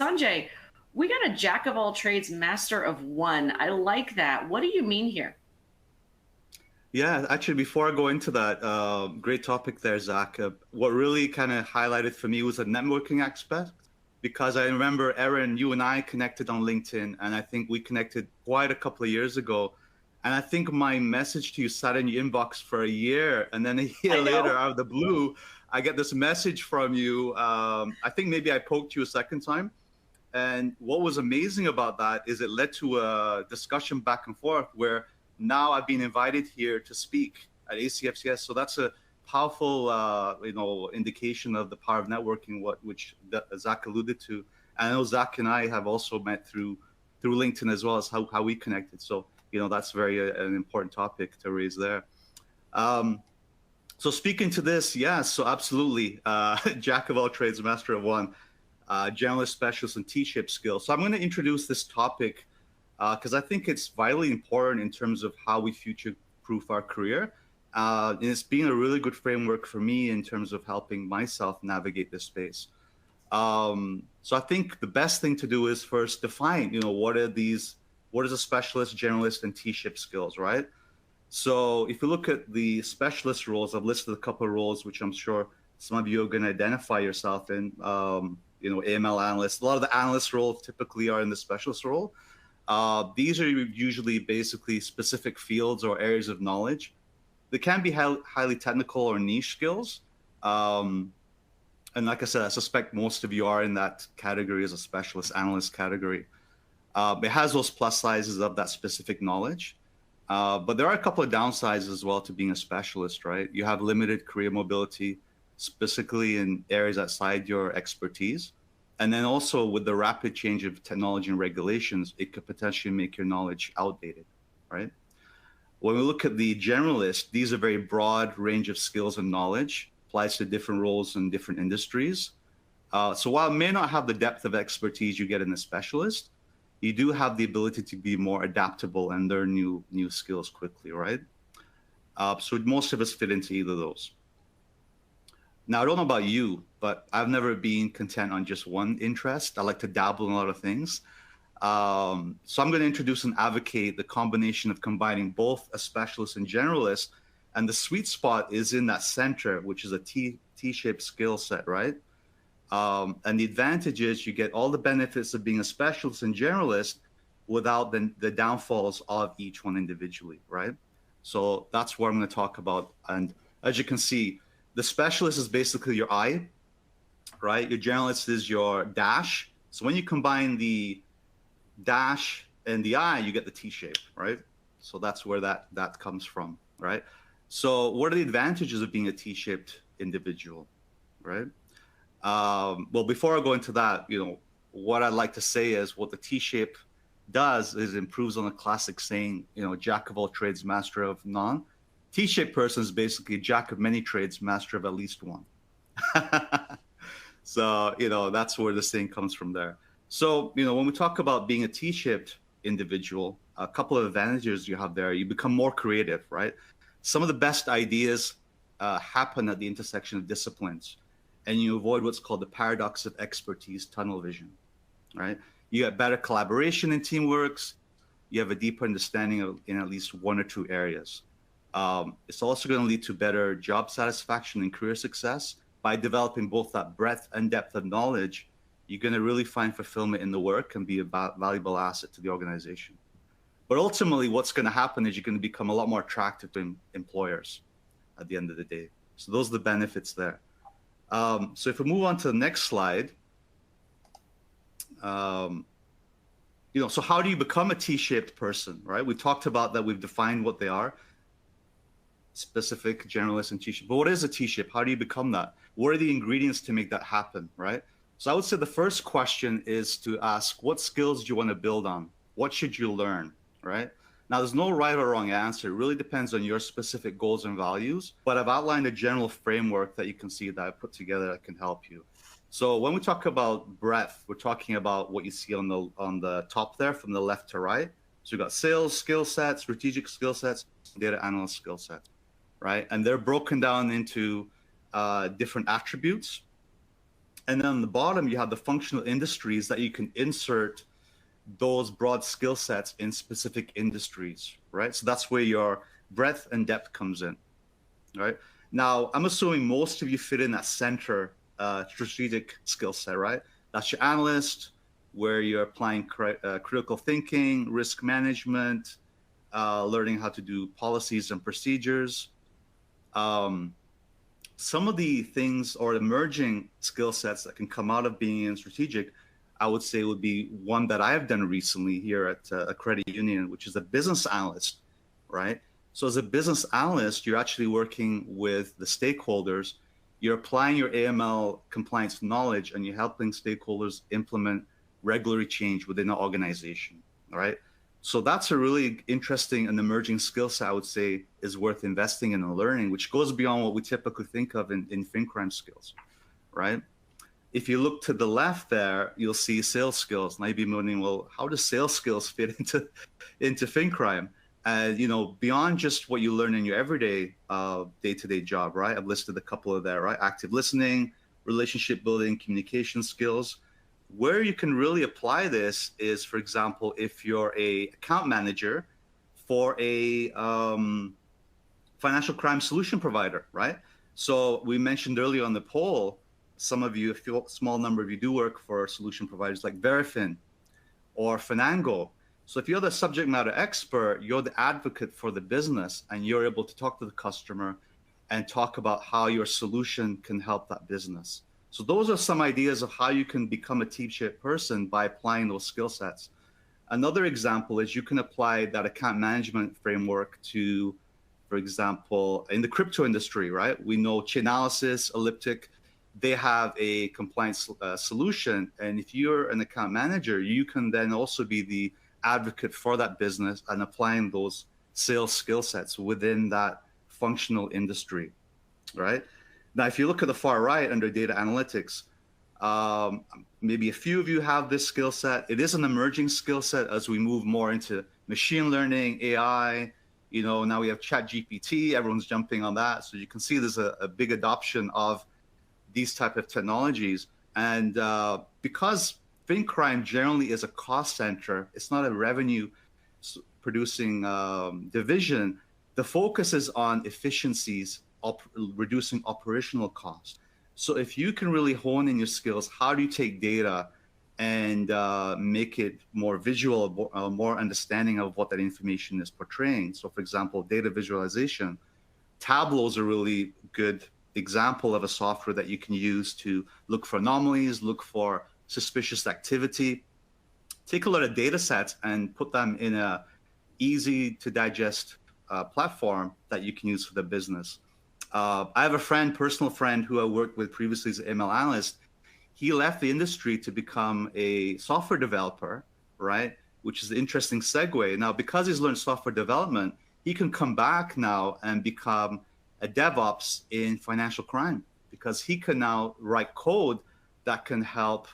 Sanjay, we got a jack of all trades, master of one. I like that. What do you mean here? Yeah, actually, before I go into that, great topic there, Zach. What really kind of highlighted for me was the networking aspect, because I remember, Erin, you and I connected on LinkedIn, and I think we connected quite a couple of years ago. And I think my message to you sat in your inbox for a year, and then a year I later, know. out of the blue, I get this message from you. I think maybe I poked you a second time. And what was amazing about that is it led to a discussion back and forth where now I've been invited here to speak at ACFCS. So that's a powerful, indication of the power of networking, which Zach alluded to. And I know Zach and I have also met through LinkedIn as well as how we connected. So that's very an important topic to raise there. Um, so speaking to this, yes, so absolutely, jack of all trades, master of one, generalist, specialist, and T-shaped skills. So I'm going to introduce this topic because I think it's vitally important in terms of how we future-proof our career. And it's been a really good framework for me in terms of helping myself navigate this space. So I think the best thing to do is first define, what is a specialist, generalist, and T-shaped skills, right? So if you look at the specialist roles, I've listed a couple of roles, which I'm sure some of you are going to identify yourself in. AML analysts. A lot of the analyst roles typically are in the specialist role. These are usually basically specific fields or areas of knowledge. They can be highly technical or niche skills. And like I said, I suspect most of you are in that category as a specialist analyst category. It has those plus sizes of that specific knowledge. But there are a couple of downsides as well to being a specialist, right? You have limited career mobility, specifically in areas outside your expertise. And then also with the rapid change of technology and regulations, it could potentially make your knowledge outdated, right? When we look at the generalist, these are very broad range of skills and knowledge, applies to different roles in different industries. So while it may not have the depth of expertise you get in a specialist, you do have the ability to be more adaptable and learn new skills quickly, right? So most of us fit into either of those. Now, I don't know about you, but I've never been content on just one interest. I like to dabble in a lot of things. So I'm going to introduce and advocate the combination of combining both a specialist and generalist. And the sweet spot is in that center, which is a T-shaped skill set, right? And the advantage is you get all the benefits of being a specialist and generalist without the downfalls of each one individually, right? So that's what I'm going to talk about. And as you can see, the specialist is basically your eye, right? Your generalist is your dash. So when you combine the dash and the eye, you get the T shape, right? So that's where that comes from, right? So what are the advantages of being a T-shaped individual, right? Well, before I go into that, what I'd like to say is what the T-shape does is improves on the classic saying, jack of all trades, master of none. T-shaped person is basically jack of many trades, master of at least one. So, that's where this thing comes from there. So, when we talk about being a T-shaped individual, a couple of advantages you have there, you become more creative, right? Some of the best ideas happen at the intersection of disciplines, and you avoid what's called the paradox of expertise tunnel vision, right? You get better collaboration in teamworks. You have a deeper understanding in at least one or two areas. It's also going to lead to better job satisfaction and career success by developing both that breadth and depth of knowledge. You're going to really find fulfillment in the work and be a valuable asset to the organization. But ultimately, what's going to happen is you're going to become a lot more attractive to employers at the end of the day. So those are the benefits there. So if we move on to the next slide, so how do you become a T-shaped person, right? We talked about that. We've defined what they are, specific, generalist, and T-shaped. But what is a T-shape? How do you become that? What are the ingredients to make that happen, right? So I would say the first question is to ask, what skills do you want to build on? What should you learn, right? Now, there's no right or wrong answer. It really depends on your specific goals and values. But I've outlined a general framework that you can see that I put together that can help you. So when we talk about breadth, we're talking about what you see on the top there from the left to right. So you've got sales skill sets, strategic skill sets, data analyst skill sets, right? And they're broken down into different attributes. And then on the bottom, you have the functional industries that you can insert those broad skill sets in specific industries, right? So that's where your breadth and depth comes in, right? Now, I'm assuming most of you fit in that center strategic skill set, right? That's your analyst, where you're applying critical thinking, risk management, learning how to do policies and procedures. Um, some of the things or emerging skill sets that can come out of being in strategic, I would say would be one that I have done recently here at a credit union, which is a business analyst, right? So as a business analyst, you're actually working with the stakeholders. You're applying your AML compliance knowledge and you're helping stakeholders implement regulatory change within an organization, all right? So that's a really interesting and emerging skill set I would say is worth investing in and learning, which goes beyond what we typically think of in FinCrime skills, right? If you look to the left there, you'll see sales skills. And I'd be wondering, well, how does sales skills fit into FinCrime? And beyond just what you learn in your everyday day-to-day job, right? I've listed a couple of there, right? Active listening, relationship building, communication skills. Where you can really apply this is, for example, if you're a account manager for a financial crime solution provider, right? So we mentioned earlier on the poll, some of you, a small number of you do work for solution providers like Verifin or Finango. So if you're the subject matter expert, you're the advocate for the business and you're able to talk to the customer and talk about how your solution can help that business. So those are some ideas of how you can become a team-shaped person by applying those skill sets. Another example is you can apply that account management framework to, for example, in the crypto industry, right? We know Chainalysis, Elliptic, they have a compliance solution. And if you're an account manager, you can then also be the advocate for that business and applying those sales skill sets within that functional industry, right? Now, if you look at the far right under data analytics, maybe a few of you have this skill set. It is an emerging skill set as we move more into machine learning, AI. Now we have ChatGPT, everyone's jumping on that. So you can see there's a big adoption of these type of technologies. And because FinCrime generally is a cost center, it's not a revenue producing division, the focus is on efficiencies, reducing operational costs. So if you can really hone in your skills, how do you take data and make it more visual, more understanding of what that information is portraying? So for example, data visualization, Tableau is a really good example of a software that you can use to look for anomalies, look for suspicious activity, take a lot of data sets and put them in a easy to digest platform that you can use for the business. I have a personal friend who I worked with previously as an ML analyst. He left the industry to become a software developer, right? Which is an interesting segue. Now, because he's learned software development, he can come back now and become a DevOps in financial crime because he can now write code that can help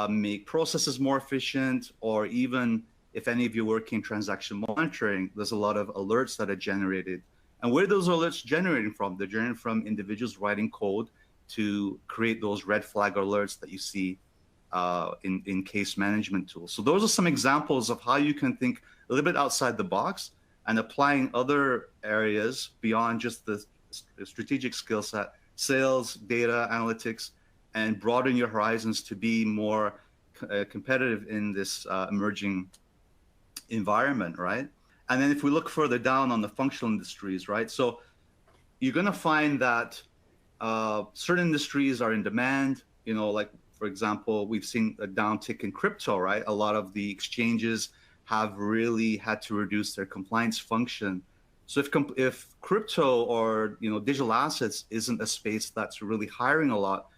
make processes more efficient, or even if any of you work in transaction monitoring, there's a lot of alerts that are generated. And where are those alerts generating from? They're generating from individuals writing code to create those red flag alerts that you see in case management tools. So those are some examples of how you can think a little bit outside the box and applying other areas beyond just the strategic skill set, sales, data, analytics, and broaden your horizons to be more competitive in this emerging environment, right? And then if we look further down on the functional industries, right? So you're going to find that certain industries are in demand, like, for example, we've seen a downtick in crypto, right? A lot of the exchanges have really had to reduce their compliance function. So if crypto or digital assets isn't a space that's really hiring a lot,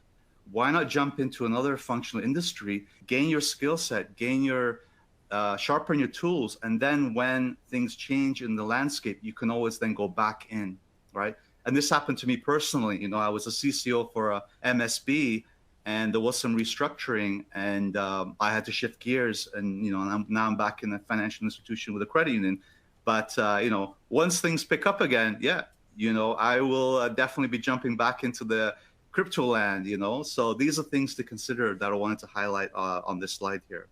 why not jump into another functional industry, gain your skill set, sharpen your tools, and then when things change in the landscape, you can always then go back in, right? And this happened to me personally. I was a CCO for a MSB, and there was some restructuring, and I had to shift gears, and now I'm back in a financial institution with a credit union. But once things pick up again, I will definitely be jumping back into the crypto land, So these are things to consider that I wanted to highlight on this slide here.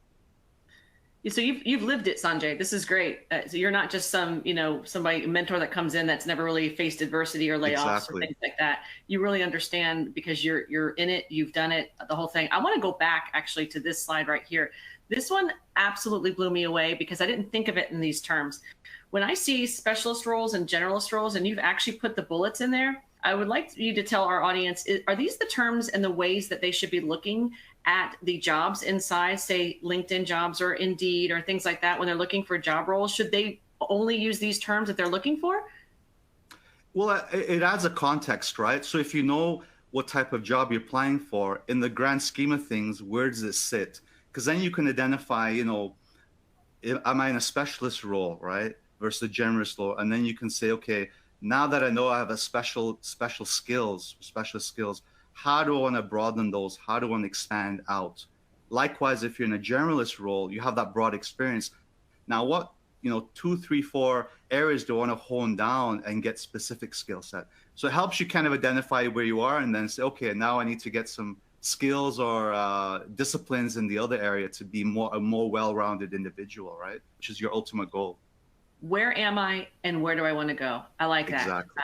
So you've lived it, Sanjay. This is great. So you're not just some, somebody mentor that comes in that's never really faced adversity or layoffs or Exactly. things like that. You really understand because you're in it, you've done it, the whole thing. I want to go back actually to this slide right here. This one absolutely blew me away because I didn't think of it in these terms. When I see specialist roles and generalist roles, and you've actually put the bullets in there, I would like you to tell our audience, are these the terms and the ways that they should be looking at the jobs inside, say LinkedIn jobs or Indeed or things like that when they're looking for job roles? Should they only use these terms that they're looking for? Well, it adds a context, right? So if you know what type of job you're applying for, in the grand scheme of things, where does it sit? Because then you can identify, am I in a specialist role, right, versus a generalist role? And then you can say, okay, now that I know I have a specialist skills, how do I want to broaden those? How do I want to expand out? Likewise, if you're in a generalist role, you have that broad experience. Now, what, 2, 3, 4 areas do I want to hone down and get specific skill set? So it helps you kind of identify where you are and then say, okay, now I need to get some skills or disciplines in the other area to be a more well-rounded individual, right? Which is your ultimate goal. Where am I and where do I want to go? I like that. Exactly.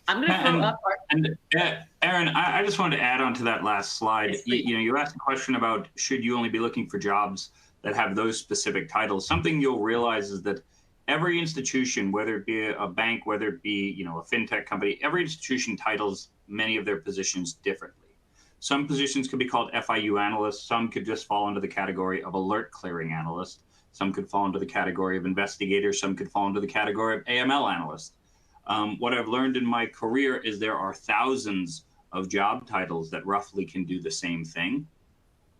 I'm going to throw up. Aaron, I just wanted to add on to that last slide. Yes, you asked a question about should you only be looking for jobs that have those specific titles. Something you'll realize is that every institution, whether it be a bank, whether it be a fintech company, every institution titles many of their positions differently. Some positions could be called FIU analysts. Some could just fall into the category of alert clearing analyst. Some could fall into the category of investigator. Some could fall into the category of AML analyst. What I've learned in my career is there are thousands of job titles that roughly can do the same thing.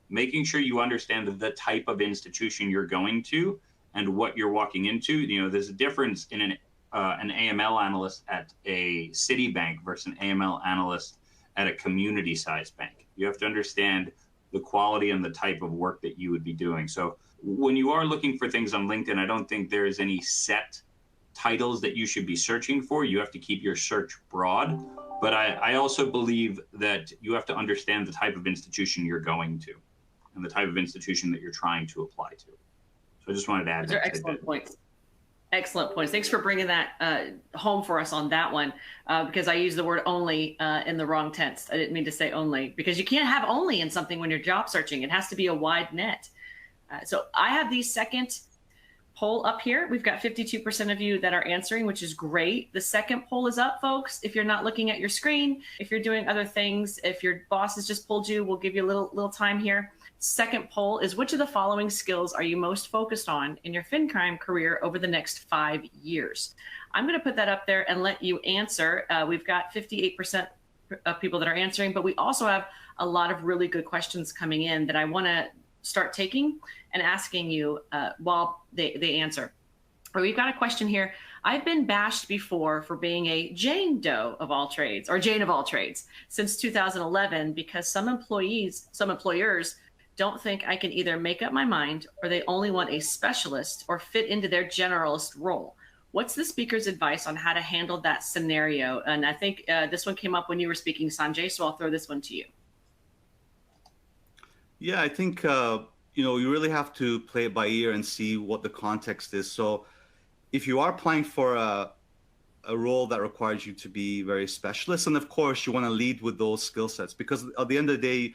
Making sure you understand the type of institution you're going to and what you're walking into. There's a difference in an AML analyst at a Citibank versus an AML analyst at a community-sized bank. You have to understand the quality and the type of work that you would be doing. So when you are looking for things on LinkedIn, I don't think there is any set titles that you should be searching for. You have to keep your search broad. But I also believe that you have to understand the type of institution you're going to and the type of institution that you're trying to apply to. So I just wanted to add that. Those are excellent points. Excellent points. Thanks for bringing that home for us on that one, because I used the word only in the wrong tense. I didn't mean to say only, because you can't have only in something when you're job searching. It has to be a wide net. So I have the second poll up here. We've got 52% of you that are answering, which is great. The second poll is up, folks. If you're not looking at your screen, if you're doing other things, if your boss has just pulled you, we'll give you a little time here. Second poll is, which of the following skills are you most focused on in your FinCrime career over the next 5 years? I'm going to put that up there and let you answer. We've got 58% of people that are answering, but we also have a lot of really good questions coming in that I want to start taking and asking you while they answer. We've got a question here. I've been bashed before for being a Jane Doe of all trades, or Jane of all trades, since 2011 because some employers don't think I can either make up my mind or they only want a specialist or fit into their generalist role. What's the speaker's advice on how to handle that scenario? And I think this one came up when you were speaking, Sanjay, so I'll throw this one to you. Yeah, I think, you really have to play it by ear and see what the context is. So if you are applying for a role that requires you to be very specialist, and of course you want to lead with those skill sets, because at the end of the day,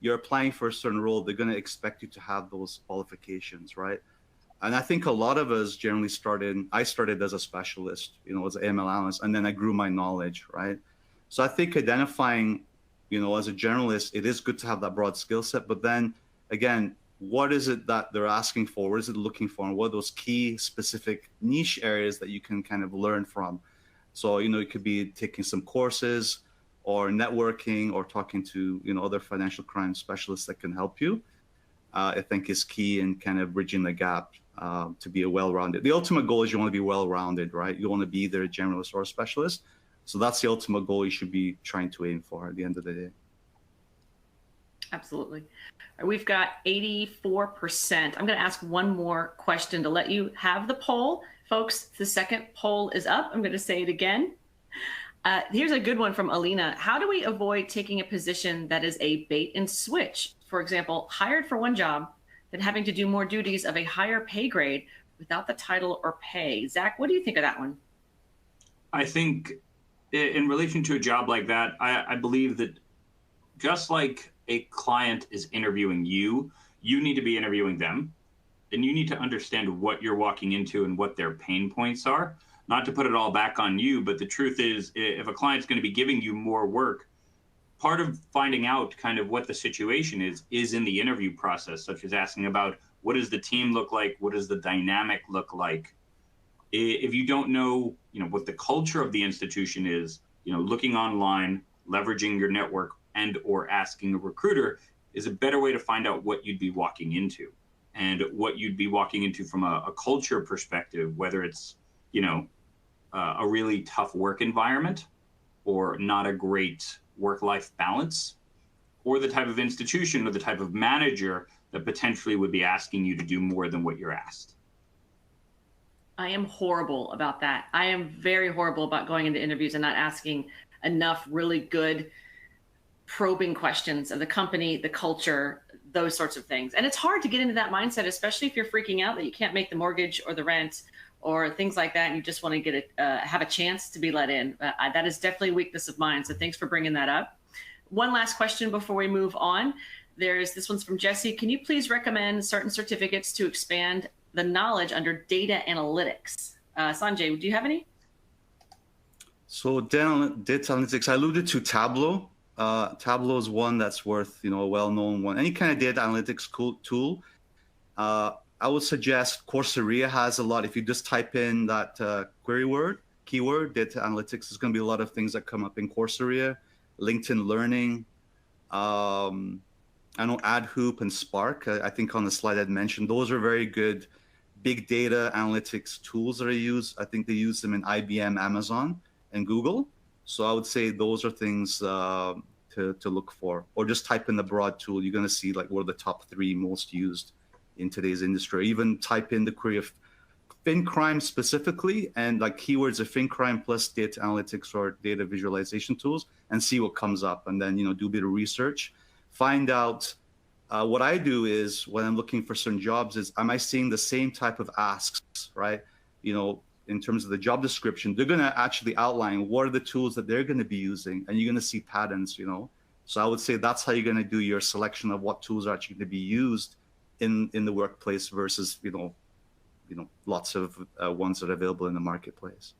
you're applying for a certain role, they're going to expect you to have those qualifications, right? And I think a lot of us generally I started as a specialist, as an AML analyst, and then I grew my knowledge, right? So I think identifying, as a generalist, it is good to have that broad skill set, but then again, what is it that they're asking for? What is it looking for? And what are those key specific niche areas that you can kind of learn from? So, it could be taking some courses, or networking, or talking to other financial crime specialists that can help you. I think is key in kind of bridging the gap to be a well-rounded. The ultimate goal is you want to be well-rounded, right? You want to be either a generalist or a specialist. So that's the ultimate goal you should be trying to aim for at the end of the day. Absolutely. We've got 84%. I'm going to ask one more question to let you have the poll. Folks, the second poll is up. I'm going to say it again. Here's a good one from Alina. How do we avoid taking a position that is a bait and switch? For example, hired for one job, then having to do more duties of a higher pay grade without the title or pay. Zach, what do you think of that one? I think in relation to a job like that, I believe that just like a client is interviewing you, you need to be interviewing them. And you need to understand what you're walking into and what their pain points are. Not to put it all back on you, but the truth is, if a client's going to be giving you more work, part of finding out kind of what the situation is in the interview process, such as asking about what does the team look like, what does the dynamic look like. If you don't know, what the culture of the institution is, looking online, leveraging your network, and or asking a recruiter is a better way to find out what you'd be walking into, and what you'd be walking into from a culture perspective, whether it's a really tough work environment or not a great work-life balance, or the type of institution or the type of manager that potentially would be asking you to do more than what you're asked. I am horrible about that. I am very horrible about going into interviews and not asking enough really good probing questions of the company, the culture, those sorts of things. And it's hard to get into that mindset, especially if you're freaking out that you can't make the mortgage or the rent or things like that, and you just want to get have a chance to be let in. That is definitely a weakness of mine. So thanks for bringing that up. One last question before we move on. This one's from Jesse. Can you please recommend certain certificates to expand the knowledge under data analytics? Sanjay, do you have any? So data analytics, I alluded to Tableau. Tableau is one that's worth, a well-known one. Any kind of data analytics tool. I would suggest Coursera has a lot. If you just type in that keyword, data analytics, there's going to be a lot of things that come up in Coursera, LinkedIn Learning. I know AdHoop and Spark. I think on the slide I'd mentioned, those are very good big data analytics tools that I use. I think they use them in IBM, Amazon, and Google. So I would say those are things to look for. Or just type in the broad tool. You're going to see like what are the top 3 most used in today's industry. Even type in the query of FinCrime specifically and like keywords of FinCrime plus data analytics or data visualization tools and see what comes up. And then, do a bit of research. Find out what I do is when I'm looking for certain jobs is, am I seeing the same type of asks, right? In terms of the job description, they're going to actually outline what are the tools that they're going to be using, and you're going to see patterns, So I would say that's how you're going to do your selection of what tools are actually going to be used in the workplace versus, lots of ones that are available in the marketplace.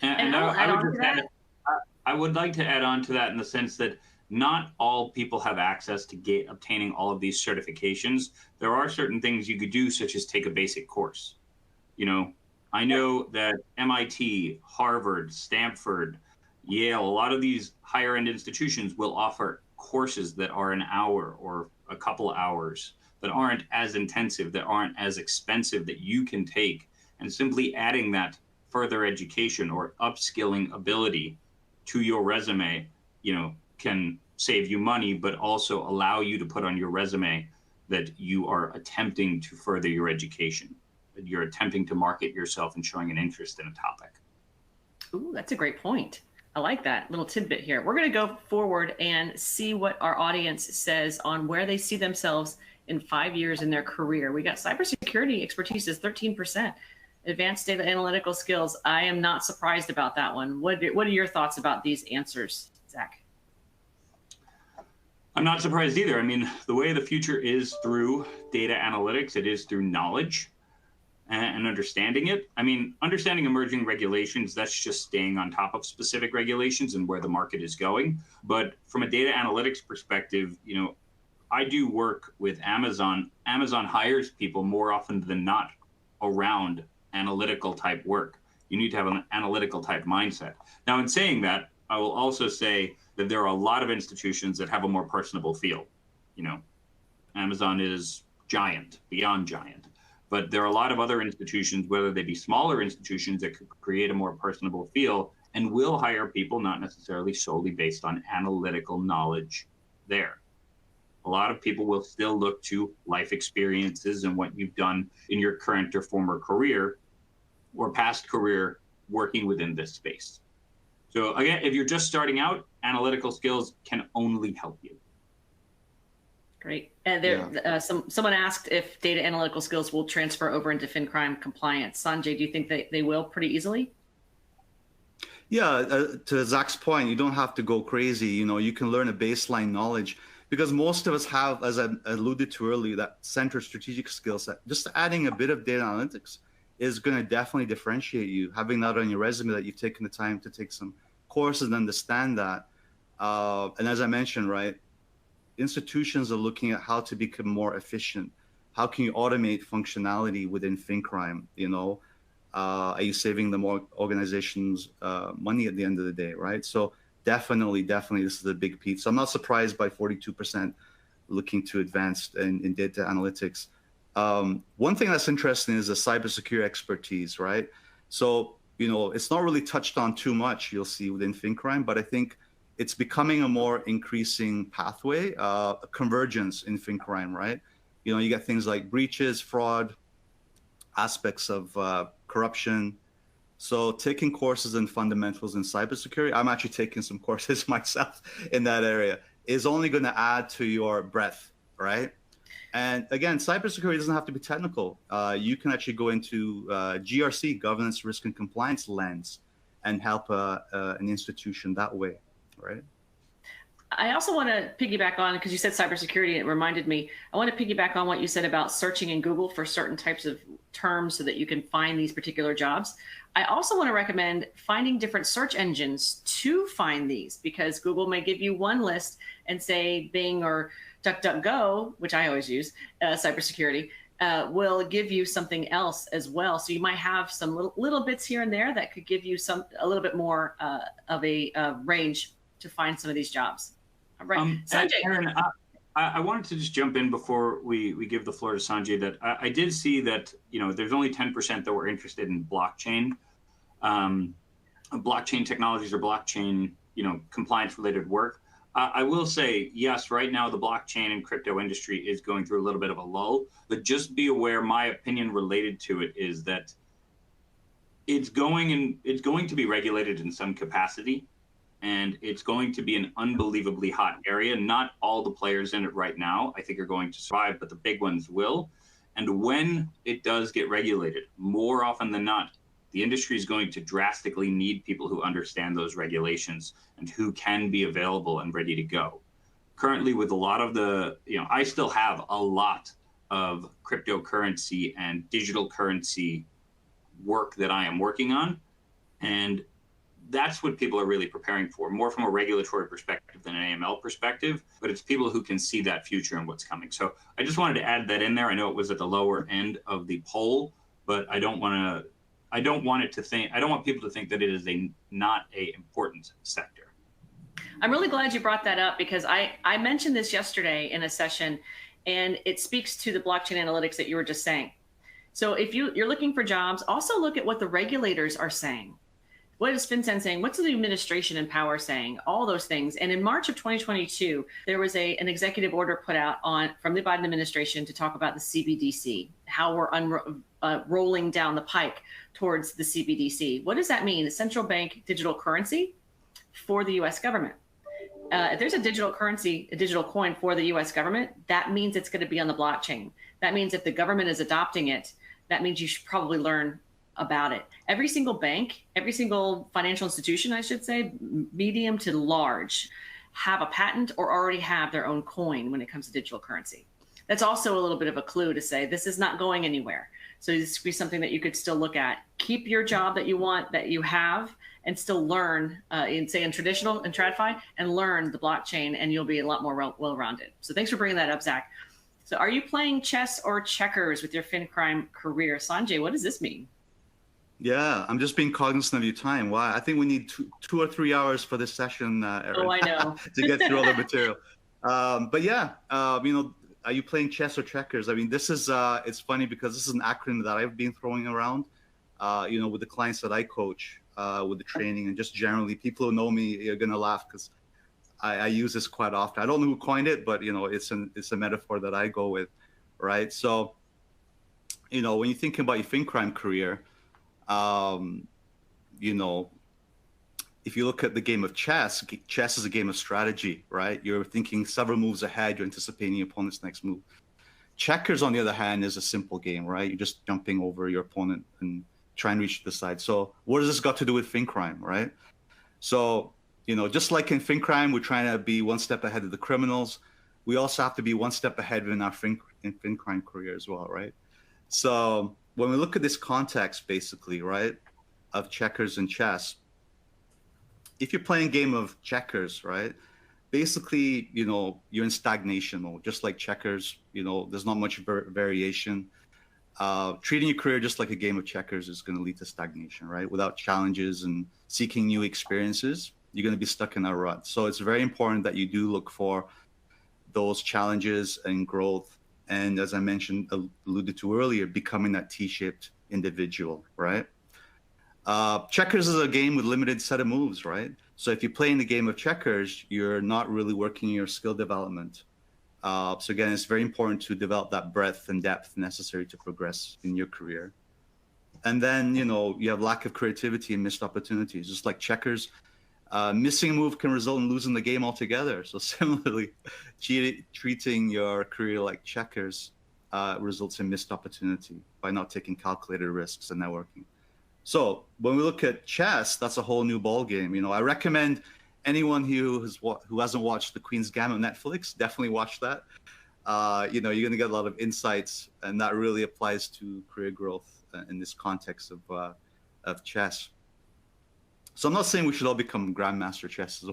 And I would like to add on to that in the sense that not all people have access to obtaining all of these certifications. There are certain things you could do, such as take a basic course. I know that MIT, Harvard, Stanford, Yale, a lot of these higher end institutions will offer courses that are an hour or a couple hours, that aren't as intensive, that aren't as expensive, that you can take, and simply adding that further education or upskilling ability to your resume, can save you money, but also allow you to put on your resume that you are attempting to further your education, that you're attempting to market yourself and showing an interest in a topic. Ooh, that's a great point. I like that little tidbit here. We're going to go forward and see what our audience says on where they see themselves in 5 years in their career. We got cybersecurity expertise is 13%. Advanced data analytical skills. I am not surprised about that one. What are your thoughts about these answers, Zach? I'm not surprised either. I mean, the way the future is through data analytics, it is through knowledge and understanding it. I mean, understanding emerging regulations, that's just staying on top of specific regulations and where the market is going. But from a data analytics perspective, I do work with Amazon. Amazon hires people more often than not around analytical type work. You need to have an analytical type mindset. Now, in saying that, I will also say that there are a lot of institutions that have a more personable feel. Amazon is giant, beyond giant. But there are a lot of other institutions, whether they be smaller institutions, that could create a more personable feel and will hire people not necessarily solely based on analytical knowledge there. A lot of people will still look to life experiences and what you've done in your current or former career or past career working within this space. So again, if you're just starting out, analytical skills can only help you. Great. And someone asked if data analytical skills will transfer over into FinCrime compliance. Sanjay, do you think they will pretty easily? Yeah, to Zach's point, you don't have to go crazy. You can learn a baseline knowledge because most of us have, as I alluded to earlier, that center strategic skill set. Just adding a bit of data analytics is going to definitely differentiate you. Having that on your resume that you've taken the time to take some courses and understand that. And as I mentioned, right, institutions are looking at how to become more efficient. How can you automate functionality within FinCrime? Are you saving the organizations money at the end of the day, right? So definitely, this is a big piece. So I'm not surprised by 42% looking to advance in data analytics. One thing that's interesting is the cybersecurity expertise, right? So, it's not really touched on too much, you'll see within FinCrime, but I think it's becoming a more increasing pathway, convergence in FinCrime, right? You get things like breaches, fraud, aspects of corruption. So taking courses in fundamentals in cybersecurity, I'm actually taking some courses myself in that area, is only going to add to your breadth, right? And again, cybersecurity doesn't have to be technical. You can actually go into GRC, governance, risk, and compliance lens, and help an institution that way, right? I also want to piggyback on, because you said cybersecurity, it reminded me, I want to piggyback on what you said about searching in Google for certain types of terms so that you can find these particular jobs. I also want to recommend finding different search engines to find these, because Google may give you one list and say Bing or DuckDuckGo, which I always use, cybersecurity, will give you something else as well. So you might have some little bits here and there that could give you a little bit more of a range to find some of these jobs. All right, Sanjay. Aaron, I wanted to just jump in before we give the floor to Sanjay that I did see that, there's only 10% that were interested in blockchain, blockchain technologies or blockchain, compliance related work. I will say, yes, right now the blockchain and crypto industry is going through a little bit of a lull, but just be aware, my opinion related to it is that it's going to be regulated in some capacity. And it's going to be an unbelievably hot area. Not all the players in it right now, I think, are going to survive, but the big ones will. And when it does get regulated, more often than not, the industry is going to drastically need people who understand those regulations and who can be available and ready to go. Currently, with a lot of I still have a lot of cryptocurrency and digital currency work that I am working on. And that's what people are really preparing for, more from a regulatory perspective than an AML perspective, but it's people who can see that future and what's coming. So I just wanted to add that in there. I know it was at the lower end of the poll, but I don't want people to think that it is not a important sector. I'm really glad you brought that up, because I mentioned this yesterday in a session, and it speaks to the blockchain analytics that you were just saying. So if you're looking for jobs, also look at what the regulators are saying. What is FinCEN saying? What's the administration in power saying? All those things. And in March of 2022, there was an executive order put out from the Biden administration to talk about the CBDC, how we're rolling down the pike towards the CBDC. What does that mean? A central bank digital currency for the U.S. government. If there's a digital currency, a digital coin for the U.S. government, that means it's going to be on the blockchain. That means if the government is adopting it, that means you should probably learn about it. Every single bank, every single financial institution, I should say, medium to large, have a patent or already have their own coin when it comes to digital currency. That's also a little bit of a clue to say this is not going anywhere. So this could be something that you could still look at. Keep your job that you want, that you have, and still learn in traditional and TradFi, and learn the blockchain, and you'll be a lot more well-rounded. So thanks for bringing that up, Zach. So are you playing chess or checkers with your FinCrime career? Sanjay, what does this mean? Yeah, I'm just being cognizant of your time. Wow, I think we need two or 3 hours for this session, Aaron, oh, I know. to get through all the material. But yeah, are you playing chess or checkers? I mean, this is, it's funny because this is an acronym that I've been throwing around, with the clients that I coach, with the training, and just generally people who know me are going to laugh because I use this quite often. I don't know who coined it, but, it's a metaphor that I go with, right? So, when you're thinking about your FinCrime career, if you look at the game of chess, chess is a game of strategy, right? You're thinking several moves ahead, you're anticipating your opponent's next move. Checkers, on the other hand, is a simple game, right? You're just jumping over your opponent and trying to reach the side. So what has this got to do with FinCrime, right? So, just like in FinCrime, we're trying to be one step ahead of the criminals. We also have to be one step ahead in our FinCrime career as well, right? So when we look at this context, basically, right, of checkers and chess, if you're playing a game of checkers, right, basically, you're in stagnation mode, just like checkers. There's not much variation. Treating your career just like a game of checkers is going to lead to stagnation, right? Without challenges and seeking new experiences, you're going to be stuck in a rut. So it's very important that you do look for those challenges and growth. And as I mentioned, alluded to earlier, becoming that T-shaped individual, right? Checkers is a game with limited set of moves, right? So if you play in the game of checkers, you're not really working your skill development. So again, it's very important to develop that breadth and depth necessary to progress in your career. And then, you have lack of creativity and missed opportunities. Just like checkers, missing a move can result in losing the game altogether. So similarly, treating your career like checkers results in missed opportunity by not taking calculated risks and networking. So when we look at chess, that's a whole new ball game. I recommend anyone who hasn't watched The Queen's Gambit on Netflix, definitely watch that. You're going to get a lot of insights, and that really applies to career growth in this context of chess. So I'm not saying we should all become grandmasters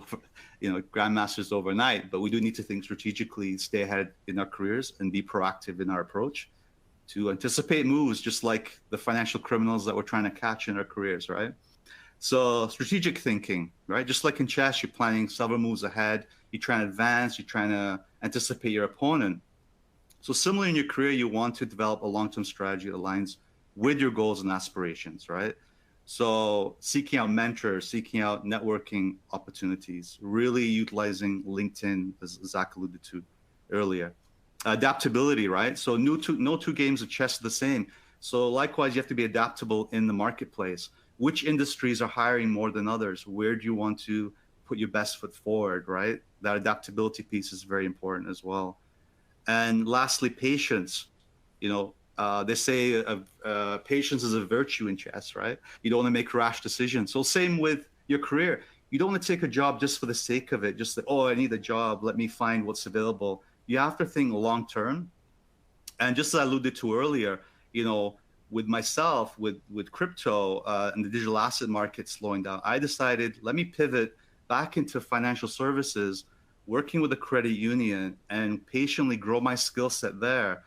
overnight, but we do need to think strategically, stay ahead in our careers, and be proactive in our approach to anticipate moves, just like the financial criminals that we're trying to catch in our careers, right? So strategic thinking, right? Just like in chess, you're planning several moves ahead. You're trying to advance. You're trying to anticipate your opponent. So similarly in your career, you want to develop a long-term strategy that aligns with your goals and aspirations, right? So seeking out mentors, seeking out networking opportunities, really utilizing LinkedIn, as Zach alluded to earlier. Adaptability, right? So no two games of chess are the same. So likewise, you have to be adaptable in the marketplace. Which industries are hiring more than others? Where do you want to put your best foot forward, right? That adaptability piece is very important as well. And lastly, patience. They say patience is a virtue in chess, right? You don't want to make rash decisions. So same with your career. You don't want to take a job just for the sake of it. Just I need a job. Let me find what's available. You have to think long term. And just as I alluded to earlier, with myself, with crypto and the digital asset market slowing down, I decided, let me pivot back into financial services, working with a credit union, and patiently grow my skill set there.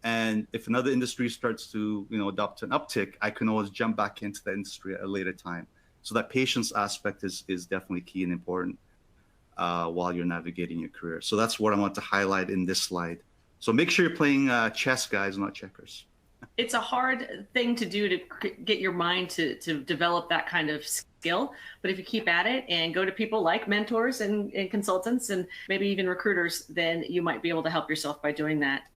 And if another industry starts to, adopt an uptick, I can always jump back into the industry at a later time. So that patience aspect is definitely key and important while you're navigating your career. So that's what I want to highlight in this slide. So make sure you're playing chess, guys, not checkers. It's a hard thing to do to get your mind to develop that kind of skill. But if you keep at it and go to people like mentors and consultants and maybe even recruiters, then you might be able to help yourself by doing that.